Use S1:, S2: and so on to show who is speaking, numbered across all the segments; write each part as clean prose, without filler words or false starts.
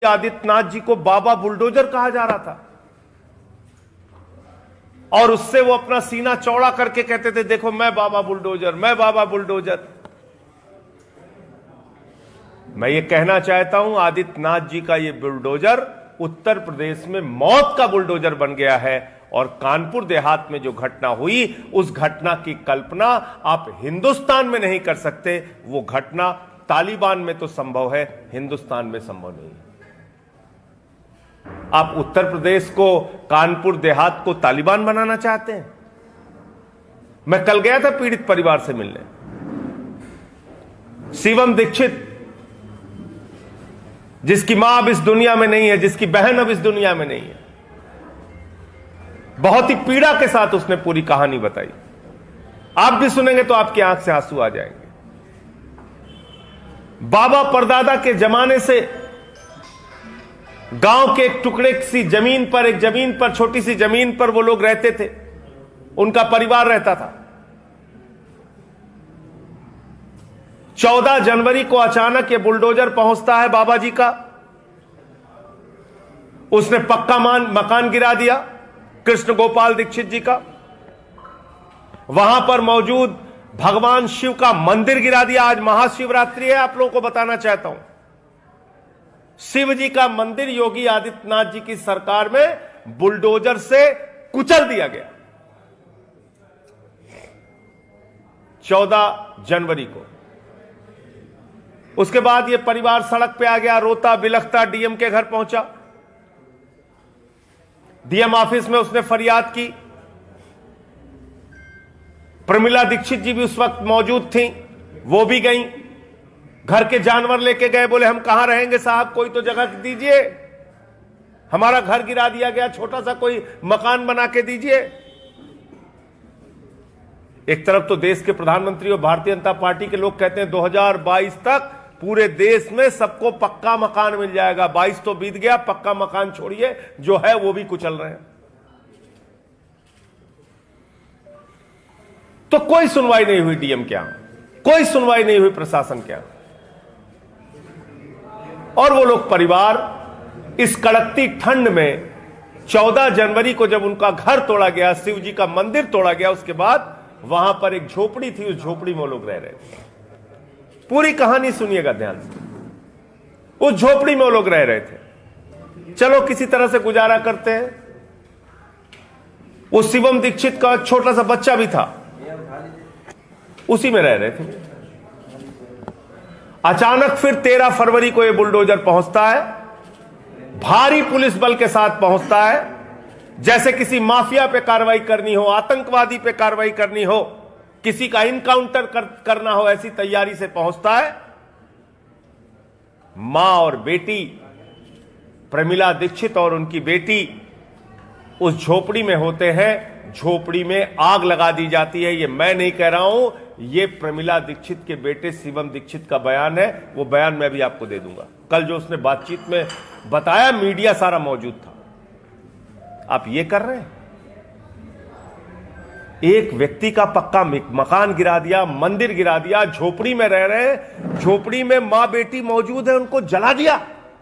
S1: आदित्यनाथ जी को बाबा बुलडोजर कहा जा रहा था और उससे वो अपना सीना चौड़ा करके कहते थे, देखो मैं बाबा बुलडोजर, मैं बाबा बुलडोजर। मैं ये कहना चाहता हूं, आदित्यनाथ जी का ये बुलडोजर उत्तर प्रदेश में मौत का बुलडोजर बन गया है और कानपुर देहात में जो घटना हुई, उस घटना की कल्पना आप हिंदुस्तान में नहीं कर सकते। वो घटना तालिबान में तो संभव है, हिंदुस्तान में संभव नहीं है। आप उत्तर प्रदेश को, कानपुर देहात को तालिबान बनाना चाहते हैं? मैं कल गया था पीड़ित परिवार से मिलने। शिवम दीक्षित, जिसकी मां अब इस दुनिया में नहीं है, जिसकी बहन अब इस दुनिया में नहीं है, बहुत ही पीड़ा के साथ उसने पूरी कहानी बताई। आप भी सुनेंगे तो आपकी आंख से आंसू आ जाएंगे। बाबा परदादा के जमाने से गांव के एक टुकड़े सी जमीन पर, एक जमीन पर, छोटी सी जमीन पर वो लोग रहते थे, उनका परिवार रहता था। 14 जनवरी को अचानक ये बुलडोजर पहुंचता है बाबा जी का। उसने पक्का मकान गिरा दिया कृष्ण गोपाल दीक्षित जी का। वहां पर मौजूद भगवान शिव का मंदिर गिरा दिया। आज महाशिवरात्रि है, आप लोगों को बताना चाहता हूं, शिव जी का मंदिर योगी आदित्यनाथ जी की सरकार में बुलडोजर से कुचल दिया गया 14 जनवरी को। उसके बाद यह परिवार सड़क पे आ गया, रोता बिलखता डीएम के घर पहुंचा। डीएम ऑफिस में उसने फरियाद की। प्रमिला दीक्षित जी भी उस वक्त मौजूद थी, वो भी गई। घर के जानवर लेके गए, बोले हम कहां रहेंगे साहब, कोई तो जगह दीजिए, हमारा घर गिरा दिया गया, छोटा सा कोई मकान बना के दीजिए। एक तरफ तो देश के प्रधानमंत्री और भारतीय जनता पार्टी के लोग कहते हैं 2022 तक पूरे देश में सबको पक्का मकान मिल जाएगा। 22 तो बीत गया, पक्का मकान छोड़िए, जो है वो भी कुचल रहे हैं। तो कोई सुनवाई नहीं हुई डीएम के यहां, कोई सुनवाई नहीं हुई प्रशासन के यहां। और वो लोग परिवार इस कड़कती ठंड में 14 जनवरी को जब उनका घर तोड़ा गया, शिव जी का मंदिर तोड़ा गया, उसके बाद वहां पर एक झोपड़ी थी, उस झोपड़ी में वो लोग रह रहे थे। पूरी कहानी सुनिएगा ध्यान से। उस झोपड़ी में वो लोग रह रहे थे, चलो किसी तरह से गुजारा करते हैं। वो शिवम दीक्षित का छोटा सा बच्चा भी था, उसी में रह रहे थे। अचानक फिर 13 फरवरी को यह बुलडोजर पहुंचता है, भारी पुलिस बल के साथ पहुंचता है, जैसे किसी माफिया पे कार्रवाई करनी हो, आतंकवादी पे कार्रवाई करनी हो, किसी का इनकाउंटर करना हो, ऐसी तैयारी से पहुंचता है। मां और बेटी प्रमिला दीक्षित और उनकी बेटी उस झोपड़ी में होते हैं। झोपड़ी में आग लगा दी जाती है। ये मैं नहीं कह रहा हूं, ये प्रमिला दीक्षित के बेटे शिवम दीक्षित का बयान है। वो बयान मैं भी आपको दे दूंगा। कल जो उसने बातचीत में बताया, मीडिया सारा मौजूद था। आप ये कर रहे हैं, एक व्यक्ति का पक्का मकान गिरा दिया, मंदिर गिरा दिया, झोपड़ी में रह रहे हैं, झोपड़ी में मां बेटी मौजूद है, उनको जला दिया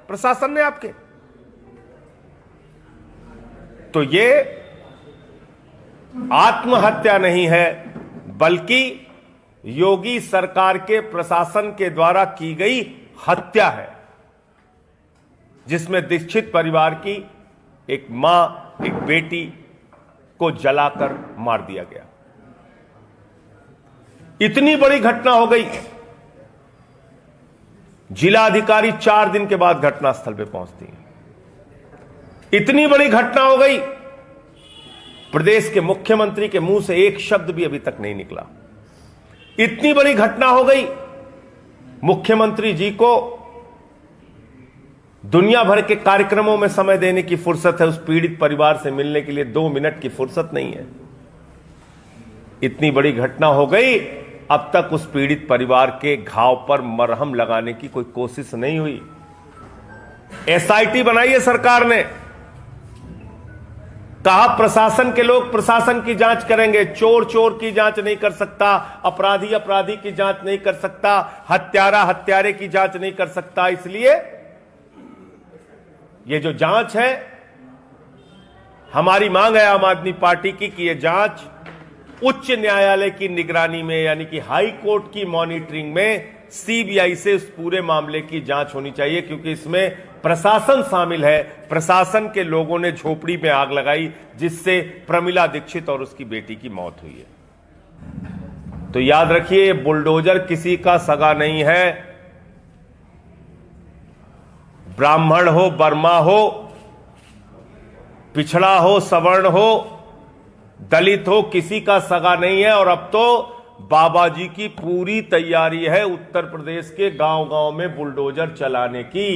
S1: प्रशासन ने आपके। तो ये आत्महत्या नहीं है, बल्कि योगी सरकार के प्रशासन के द्वारा की गई हत्या है, जिसमें दीक्षित परिवार की एक मां, एक बेटी को जलाकर मार दिया गया। इतनी बड़ी घटना हो गई, जिला अधिकारी 4 दिन के बाद घटनास्थल पे पहुंचती है। इतनी बड़ी घटना हो गई, प्रदेश के मुख्यमंत्री के मुंह से एक शब्द भी अभी तक नहीं निकला। इतनी बड़ी घटना हो गई, मुख्यमंत्री जी को दुनिया भर के कार्यक्रमों में समय देने की फुर्सत है, उस पीड़ित परिवार से मिलने के लिए 2 मिनट की फुर्सत नहीं है। इतनी बड़ी घटना हो गई, अब तक उस पीड़ित परिवार के घाव पर मरहम लगाने की कोई कोशिश नहीं हुई। एसआईटी बनाई है सरकार ने, कहा प्रशासन के लोग प्रशासन की जांच करेंगे, चोर चोर की जांच नहीं कर सकता, अपराधी अपराधी की जांच नहीं कर सकता, हत्यारा हत्यारे की जांच नहीं कर सकता। इसलिए ये जो जांच है, हमारी मांग है आम आदमी पार्टी की कि ये जांच उच्च न्यायालय की निगरानी में, यानी कि हाई कोर्ट की मॉनिटरिंग में सीबीआई से उस पूरे मामले की जांच होनी चाहिए, क्योंकि इसमें प्रशासन शामिल है। प्रशासन के लोगों ने झोपड़ी में आग लगाई, जिससे प्रमिला दीक्षित और उसकी बेटी की मौत हुई है। तो याद रखिए, बुलडोजर किसी का सगा नहीं है। ब्राह्मण हो, वर्मा हो, पिछड़ा हो, सवर्ण हो, दलित हो, किसी का सगा नहीं है। और अब तो बाबा जी की पूरी तैयारी है उत्तर प्रदेश के गांव-गांव में बुलडोजर चलाने की।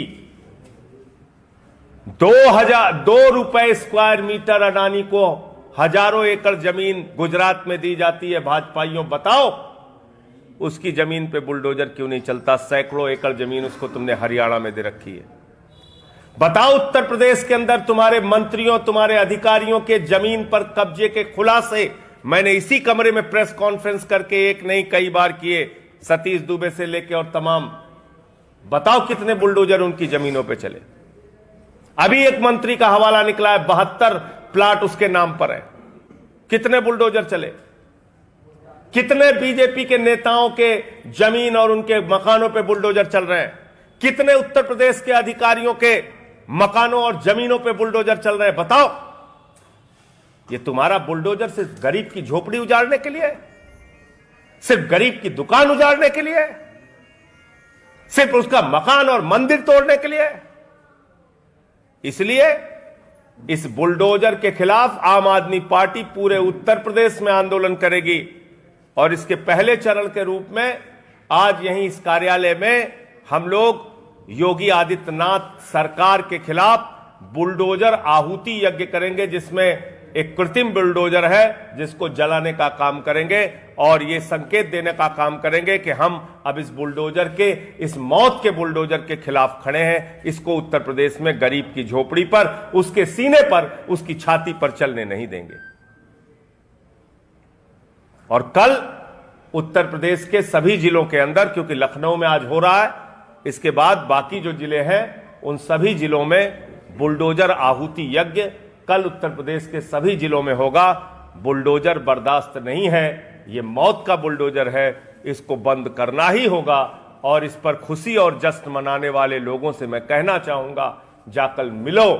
S1: 2 रुपए स्क्वायर मीटर अडानी को हजारों एकड़ जमीन गुजरात में दी जाती है। भाजपाइयों, बताओ उसकी जमीन पे बुलडोजर क्यों नहीं चलता? सैकड़ों एकड़ जमीन उसको तुमने हरियाणा में दे रखी है। बताओ उत्तर प्रदेश के अंदर तुम्हारे मंत्रियों, तुम्हारे अधिकारियों के जमीन पर कब्जे के खुलासे मैंने इसी कमरे में प्रेस कॉन्फ्रेंस करके एक नहीं कई बार किए, सतीश दुबे से लेके और तमाम। बताओ कितने बुलडोजर उनकी जमीनों पे चले। अभी एक मंत्री का हवाला निकला है, 72 प्लाट उसके नाम पर है। कितने बुलडोजर चले? कितने बीजेपी के नेताओं के जमीन और उनके मकानों पे बुलडोजर चल रहे हैं? कितने उत्तर प्रदेश के अधिकारियों के मकानों और जमीनों पे बुलडोजर चल रहे हैं? बताओ। ये तुम्हारा बुलडोजर सिर्फ गरीब की झोपड़ी उजाड़ने के लिए, सिर्फ गरीब की दुकान उजाड़ने के लिए, सिर्फ उसका मकान और मंदिर तोड़ने के लिए। इसलिए इस बुलडोजर के खिलाफ आम आदमी पार्टी पूरे उत्तर प्रदेश में आंदोलन करेगी। और इसके पहले चरण के रूप में आज यहीं इस कार्यालय में हम लोग योगी आदित्यनाथ सरकार के खिलाफ बुलडोजर आहुति यज्ञ करेंगे, जिसमें एक कृत्रिम बुलडोजर है जिसको जलाने का काम करेंगे और ये संकेत देने का काम करेंगे कि हम अब इस बुलडोजर के, इस मौत के बुलडोजर के खिलाफ खड़े हैं। इसको उत्तर प्रदेश में गरीब की झोपड़ी पर, उसके सीने पर, उसकी छाती पर चलने नहीं देंगे। और कल उत्तर प्रदेश के सभी जिलों के अंदर, क्योंकि लखनऊ में आज हो रहा है, इसके बाद बाकी जो जिले हैं उन सभी जिलों में बुलडोजर आहुति यज्ञ कल उत्तर प्रदेश के सभी जिलों में होगा। बुलडोजर बर्दाश्त नहीं है, यह मौत का बुलडोजर है, इसको बंद करना ही होगा। और इस पर खुशी और जश्न मनाने वाले लोगों से मैं कहना चाहूंगा, जाकर मिलो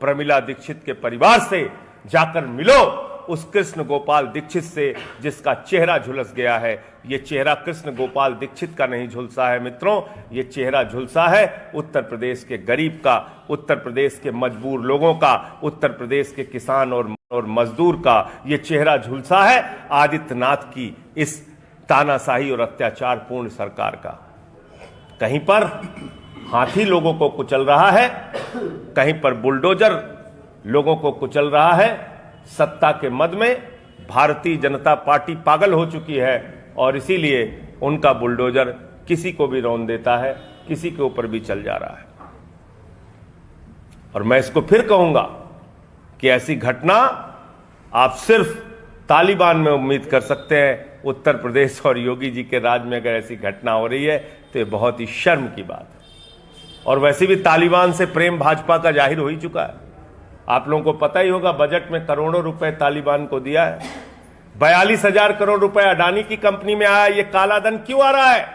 S1: प्रमिला दीक्षित के परिवार से, जाकर मिलो उस कृष्ण गोपाल दीक्षित से जिसका चेहरा झुलस गया है। यह चेहरा कृष्ण गोपाल दीक्षित का नहीं झुलसा है मित्रों, यह चेहरा झुलसा है उत्तर प्रदेश के गरीब का, उत्तर प्रदेश के मजबूर लोगों का, उत्तर प्रदेश के किसान और मजदूर का। यह चेहरा झुलसा है आदित्यनाथ की इस तानाशाही और अत्याचारपूर्ण सरकार का। कहीं पर हाथी लोगों को कुचल रहा है, कहीं पर बुलडोजर लोगों को कुचल रहा है। सत्ता के मद में भारतीय जनता पार्टी पागल हो चुकी है और इसीलिए उनका बुलडोजर किसी को भी रौंद देता है, किसी के ऊपर भी चल जा रहा है। और मैं इसको फिर कहूंगा कि ऐसी घटना आप सिर्फ तालिबान में उम्मीद कर सकते हैं। उत्तर प्रदेश और योगी जी के राज में अगर ऐसी घटना हो रही है तो ये बहुत ही शर्म की बात है। और वैसे भी तालिबान से प्रेम भाजपा का जाहिर हो ही चुका है। आप लोगों को पता ही होगा, बजट में करोड़ों रुपए तालिबान को दिया है। 42,000 करोड़ रुपए अडानी की कंपनी में आया। ये काला धन क्यों आ रहा है?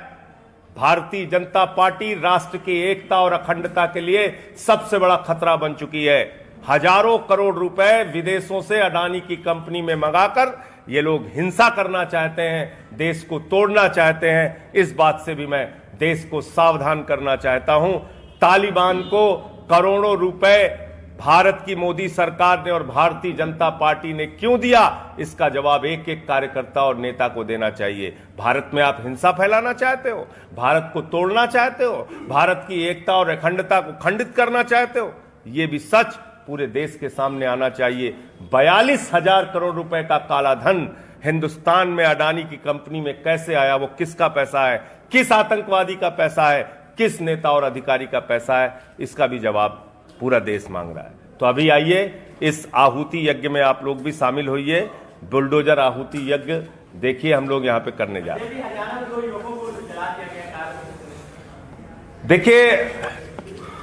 S1: भारतीय जनता पार्टी राष्ट्र की एकता और अखंडता के लिए सबसे बड़ा खतरा बन चुकी है। हजारों करोड़ रुपए विदेशों से अडानी की कंपनी में मंगाकर ये लोग हिंसा करना चाहते हैं, देश को तोड़ना चाहते हैं। इस बात से भी मैं देश को सावधान करना चाहता हूं। तालिबान को करोड़ों रुपए भारत की मोदी सरकार ने और भारतीय जनता पार्टी ने क्यों दिया, इसका जवाब एक एक कार्यकर्ता और नेता को देना चाहिए। भारत में आप हिंसा फैलाना चाहते हो, भारत को तोड़ना चाहते हो, भारत की एकता और अखंडता को खंडित करना चाहते हो, यह भी सच पूरे देश के सामने आना चाहिए। 42,000 करोड़ रुपए का काला धन हिंदुस्तान में अडानी की कंपनी में कैसे आया? वो किसका पैसा है? किस आतंकवादी का पैसा है? किस नेता और अधिकारी का पैसा है? इसका भी जवाब पूरा देश मांग रहा है। तो अभी आइए इस आहुति यज्ञ में आप लोग भी शामिल होइए। बुलडोजर आहुति यज्ञ देखिए हम लोग यहां पे करने जा रहे हैं। देखिए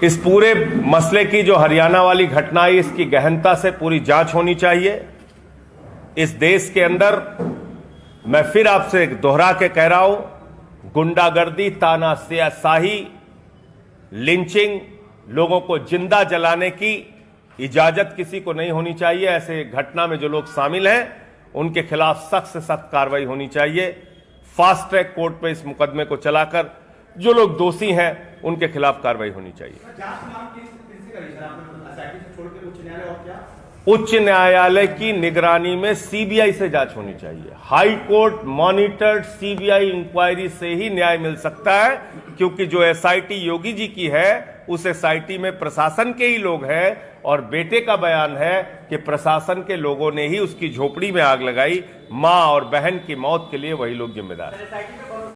S1: इस पूरे मसले की जो हरियाणा वाली घटना है, इसकी गहनता से पूरी जांच होनी चाहिए। इस देश के अंदर मैं फिर आपसे दोहरा के कह रहा हूं, गुंडागर्दी, तानाशाही, लिंचिंग, लोगों को जिंदा जलाने की इजाजत किसी को नहीं होनी चाहिए। ऐसे घटना में जो लोग शामिल हैं उनके खिलाफ सख्त से सख्त कार्रवाई होनी चाहिए। फास्ट ट्रैक कोर्ट पे इस मुकदमे को चलाकर जो लोग दोषी हैं उनके खिलाफ कार्रवाई होनी चाहिए। उच्च न्यायालय की निगरानी में सीबीआई से जांच होनी चाहिए। High court monitored CBI inquiry से ही न्याय मिल सकता है, क्योंकि जो एसआईटी योगी जी की है उस एसआईटी में प्रशासन के ही लोग हैं, और बेटे का बयान है कि प्रशासन के लोगों ने ही उसकी झोपड़ी में आग लगाई। मां और बहन की मौत के लिए वही लोग जिम्मेदार हैं।